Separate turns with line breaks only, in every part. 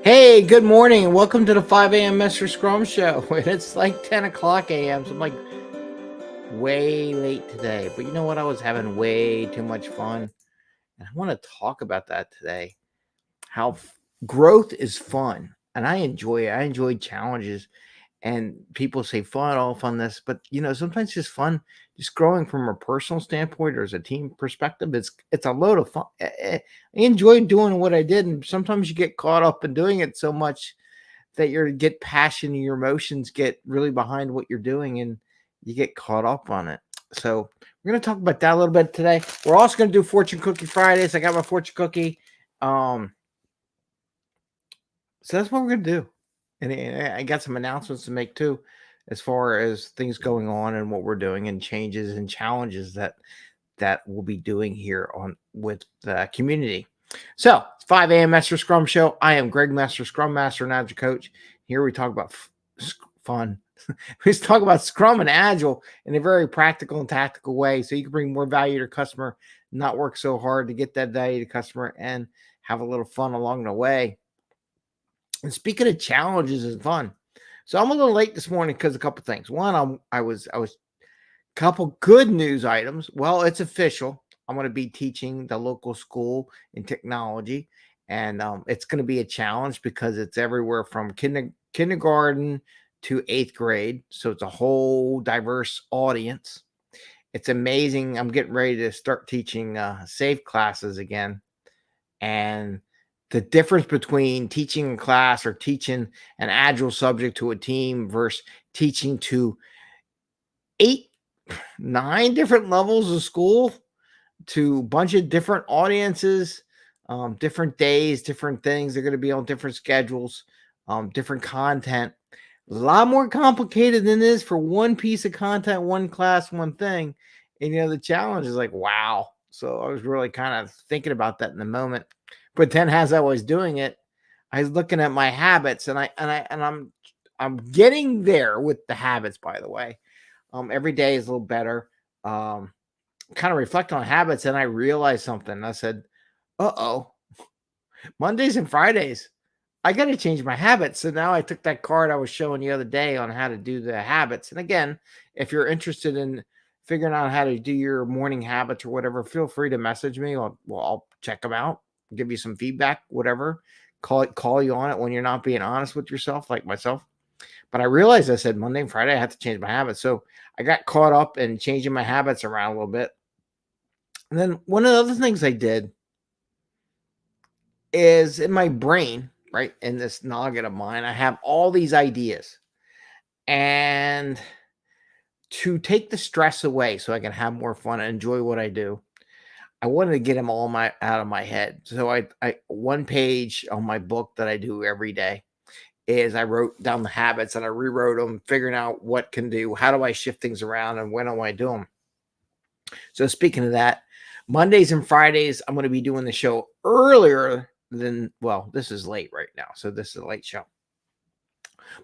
Hey, good morning, and welcome to the 5 a.m. Mester Scrum Show. And it's like 10 o'clock a.m., so I'm like way late today. But you know what? I was having way too much fun. And I want to talk about that today. How growth is fun. And I enjoy it. I enjoy challenges. And people say fun, all fun this. But, sometimes just fun, just growing from a personal standpoint or as a team perspective, it's a load of fun. I enjoyed doing what I did. And sometimes you get caught up in doing it so much that you get passion and your emotions get really behind what you're doing and you get caught up on it. So we're going to talk about that a little bit today. We're also going to do Fortune Cookie Fridays. I got my fortune cookie. So that's what we're going to do. And I got some announcements to make too, as far as things going on and what we're doing and changes and challenges that we'll be doing here on with the community. So it's 5 a.m. Mester Scrum Show. I am Greg Mester, Scrum Master and Agile Coach. Here we talk about fun. We just talk about Scrum and Agile in a very practical and tactical way, so you can bring more value to your customer, not work so hard to get that value to customer, and have a little fun along the way. And speaking of challenges and fun, so I'm a little late this morning because a couple things. One, I was couple good news items. Well, it's official. I'm going to be teaching the local school in technology, and it's going to be a challenge because it's everywhere from kindergarten to 8th grade. So it's a whole diverse audience. It's amazing. I'm getting ready to start teaching SAFE classes again. And the difference between teaching a class or teaching an agile subject to a team versus teaching to 9 different levels of school to a bunch of different audiences, different days, different things. They're going to be on different schedules, different content. A lot more complicated than this for one piece of content, one class, one thing. And the challenge is like, wow. So I was really kind of thinking about that in the moment. But then as I was doing it, I was looking at my habits, and I'm getting there with the habits, by the way. Every day is a little better. Kind of reflect on habits, and I realized something. I said, uh-oh, Mondays and Fridays, I got to change my habits. So now I took that card I was showing the other day on how to do the habits. And again, if you're interested in figuring out how to do your morning habits or whatever, feel free to message me. I'll check them out, give you some feedback, whatever. Call you on it when you're not being honest with yourself, like myself. But I realized I said Monday and Friday I had to change my habits. So I got caught up in changing my habits around a little bit. And then one of the other things I did is in my brain, right, in this noggin of mine, I have all these ideas. And to take the stress away so I can have more fun and enjoy what I do, I wanted to get them all out of my head. So I one page on my book that I do every day is I wrote down the habits and I rewrote them, figuring out what can do, how do I shift things around, and when do I do them. So speaking of that, Mondays and Fridays, I'm going to be doing the show earlier than, well, this is late right now. So this is a late show.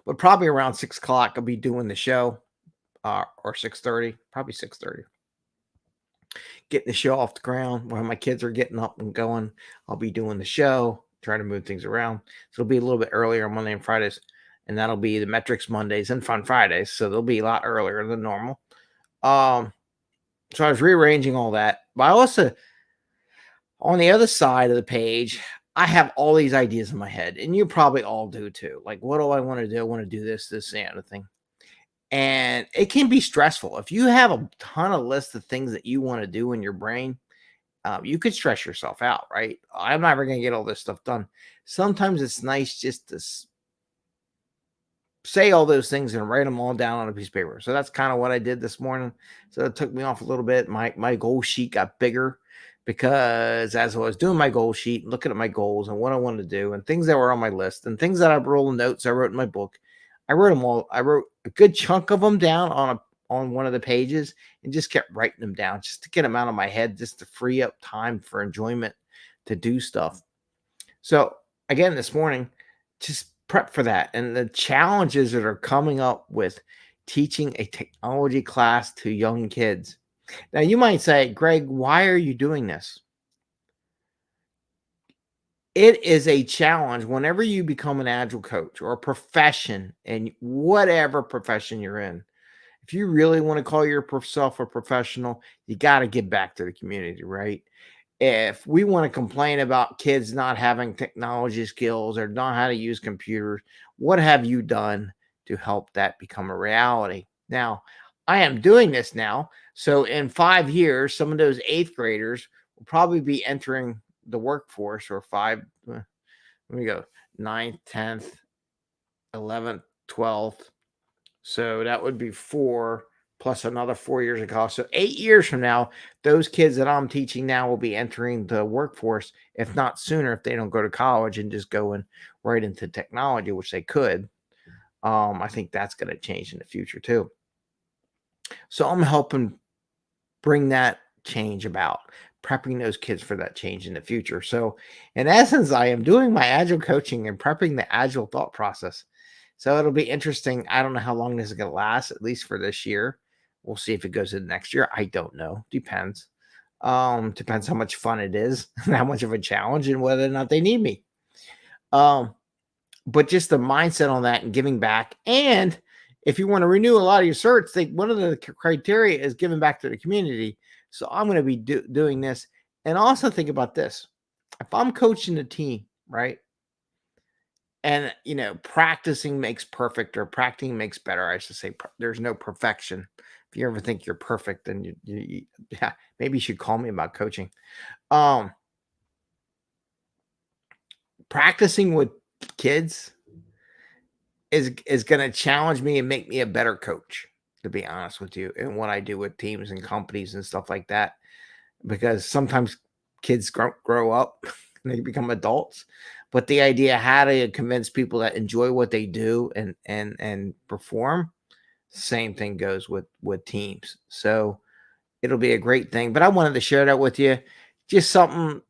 But probably around 6 o'clock, I'll be doing the show, or 6:30, probably 6:30. Getting the show off the ground while my kids are getting up and going. I'll be doing the show, trying to move things around. So it'll be a little bit earlier on Monday and Fridays. And that'll be the Metrics Mondays and Fun Fridays. So they'll be a lot earlier than normal. So I was rearranging all that. But I also, on the other side of the page, I have all these ideas in my head. And you probably all do too. Like, what do I want to do? I want to do this, and other thing. And it can be stressful. If you have a ton of lists of things that you want to do in your brain, you could stress yourself out, right? I'm never going to get all this stuff done. Sometimes it's nice just to say all those things and write them all down on a piece of paper. So that's kind of what I did this morning. So it took me off a little bit. My goal sheet got bigger because as I was doing my goal sheet, looking at my goals and what I wanted to do and things that were on my list and things that I wrote in notes I wrote in my book, I wrote them all. I wrote a good chunk of them down on one of the pages and just kept writing them down just to get them out of my head, just to free up time for enjoyment to do stuff. So again, this morning, just prep for that and the challenges that are coming up with teaching a technology class to young kids. Now you might say, Greg, why are you doing this? it is a challenge whenever you become an agile coach or a profession, and whatever profession you're in. If you really want to call yourself a professional, you got to give back to the community, right? If we want to complain about kids not having technology skills or not how to use computers, what have you done to help that become a reality? Now, I am doing this now. So in 5 years, some of those eighth graders will probably be entering the workforce, or let me go, ninth, 10th, 11th, 12th. So that would be 4 plus another 4 years of college. So 8 years from now, those kids that I'm teaching now will be entering the workforce, if not sooner, if they don't go to college and just go right into technology, which they could. I think that's going to change in the future too. So I'm helping bring that change about, prepping those kids for that change in the future. So in essence, I am doing my agile coaching and prepping the agile thought process. So it'll be interesting. I don't know how long this is going to last, at least for this year. We'll see if it goes into next year. I don't know. Depends. Depends how much fun it is, and how much of a challenge, and whether or not they need me. But just the mindset on that and giving back. And if you want to renew a lot of your certs, one of the criteria is giving back to the community. So I'm going to be doing this. And also think about this. If I'm coaching a team, right? And, practicing makes perfect, or practicing makes better. I should say there's no perfection. If you ever think you're perfect, then yeah, maybe you should call me about coaching. Practicing with kids is going to challenge me and make me a better coach, to be honest with you, and what I do with teams and companies and stuff like that. Because sometimes kids grow up and they become adults, but the idea how to convince people that enjoy what they do and perform, same thing goes with teams. So it'll be a great thing. But I wanted to share that with you. Just something.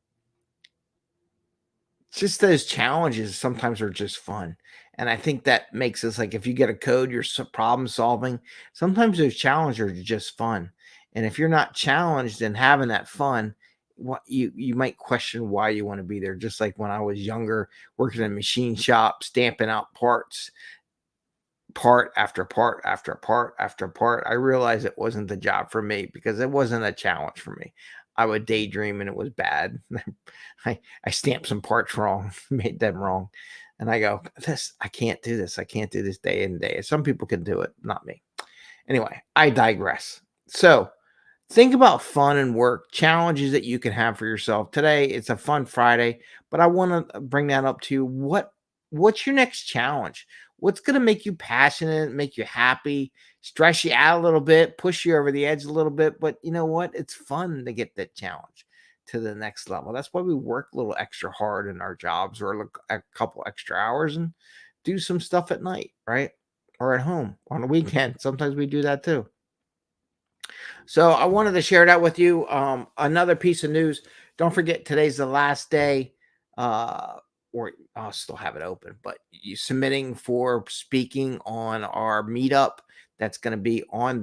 Just those challenges sometimes are just fun. And I think that makes us, like, if you get a code, you're problem solving. Sometimes those challenges are just fun. And if you're not challenged and having that fun, what you might question why you want to be there. Just like when I was younger, working in a machine shop, stamping out parts, part after part after part after part, I realized it wasn't the job for me, because it wasn't a challenge for me. I would daydream and it was bad. I stamped some parts wrong, made them wrong. And I go, I can't do this. I can't do this day in day. Some people can do it, not me. Anyway, I digress. So think about fun and work, challenges that you can have for yourself. Today, it's a fun Friday, but I want to bring that up to you. What's your next challenge? What's going to make you passionate, make you happy, stress you out a little bit, push you over the edge a little bit? But you know what? It's fun to get that challenge to the next level. That's why we work a little extra hard in our jobs, or look a couple extra hours and do some stuff at night, right? Or at home on the weekend. Sometimes we do that too. So I wanted to share that with you. Another piece of news. Don't forget, today's the last day, or I'll still have it open, but you submitting for speaking on our meetup. That's going to be on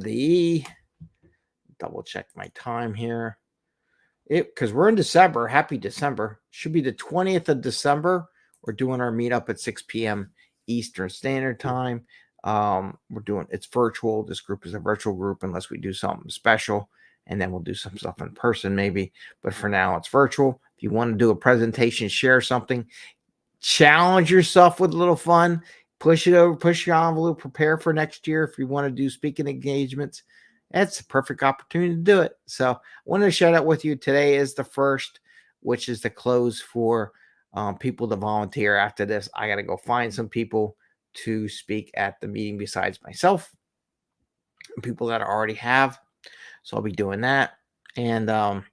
double check my time here. Because we're in December. Happy December. Should be the 20th of December. We're doing our meetup at 6 p.m. Eastern Standard Time. It's virtual. This group is a virtual group unless we do something special, and then we'll do some stuff in person maybe. But for now, it's virtual. If you want to do a presentation, share something, challenge yourself with a little fun, push your envelope, prepare for next year. If you want to do speaking engagements, that's a perfect opportunity to do it. So I wanted to share that with you. Today is the first, which is the close for people to volunteer. After this, I got to go find some people to speak at the meeting besides myself, people that I already have. So I'll be doing that. And I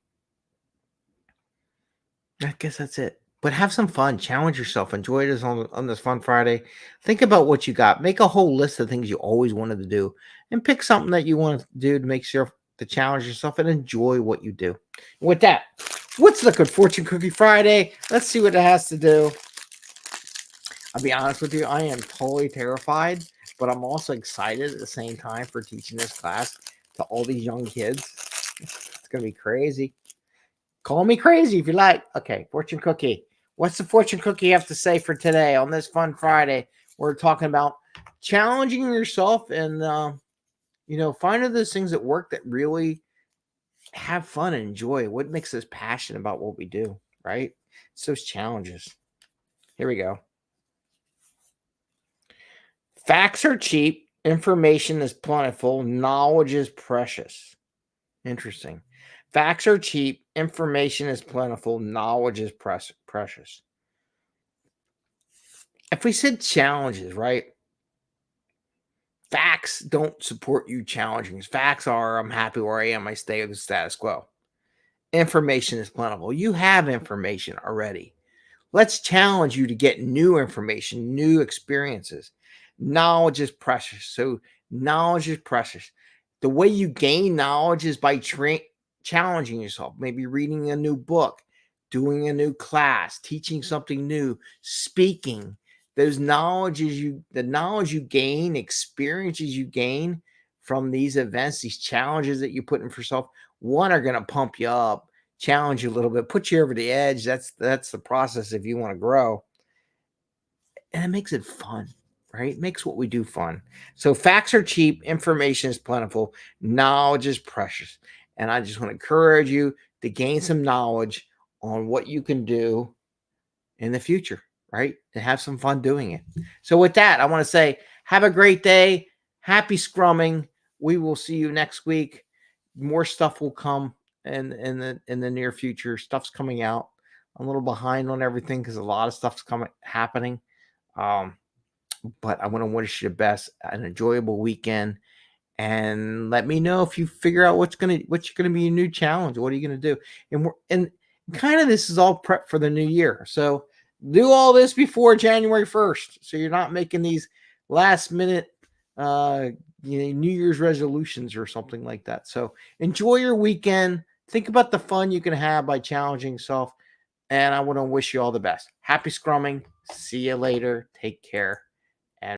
guess that's it. But have some fun. Challenge yourself. Enjoy this on this fun Friday. Think about what you got. Make a whole list of things you always wanted to do, and pick something that you want to do to make sure to challenge yourself and enjoy what you do. And with that, what's looking Fortune Cookie Friday? Let's see what it has to do. I'll be honest with you, I am totally terrified, but I'm also excited at the same time for teaching this class to all these young kids. It's going to be crazy. Call me crazy if you like. Okay, Fortune Cookie. What's the fortune cookie have to say for today on this fun Friday? We're talking about challenging yourself and finding those things at work that really have fun and enjoy. What makes us passionate about what we do, right? It's those challenges. Here we go. Facts are cheap, information is plentiful, knowledge is precious. Interesting. Facts are cheap, information is plentiful, knowledge is precious. If we said challenges, right? Facts don't support you challenging. Facts are I'm happy where I am, I stay with the status quo. Information is plentiful. You have information already. Let's challenge you to get new information, new experiences. Knowledge is precious. So, knowledge is precious. The way you gain knowledge is by challenging yourself, maybe reading a new book, doing a new class, teaching something new, speaking. The knowledge you gain, experiences you gain from these events, these challenges that you put in for yourself, one are going to pump you up, challenge you a little bit, put you over the edge. That's the process if you want to grow. And it makes it fun, right? It makes what we do fun. So facts are cheap, information is plentiful, knowledge is precious. And I just want to encourage you to gain some knowledge on what you can do in the future, right? And have some fun doing it. So with that, I want to say have a great day. Happy scrumming. We will see you next week. More stuff will come in the near future. Stuff's coming out. I'm a little behind on everything because a lot of stuff's happening. But I want to wish you the best, an enjoyable weekend, and let me know if you figure out what's gonna be your new challenge. What are you gonna do? And kind of this is all prep for the new year. So do all this before January 1st, so you're not making these last minute New Year's resolutions or something like that. So enjoy your weekend. Think about the fun you can have by challenging yourself. And I want to wish you all the best. Happy scrumming. See you later. Take care.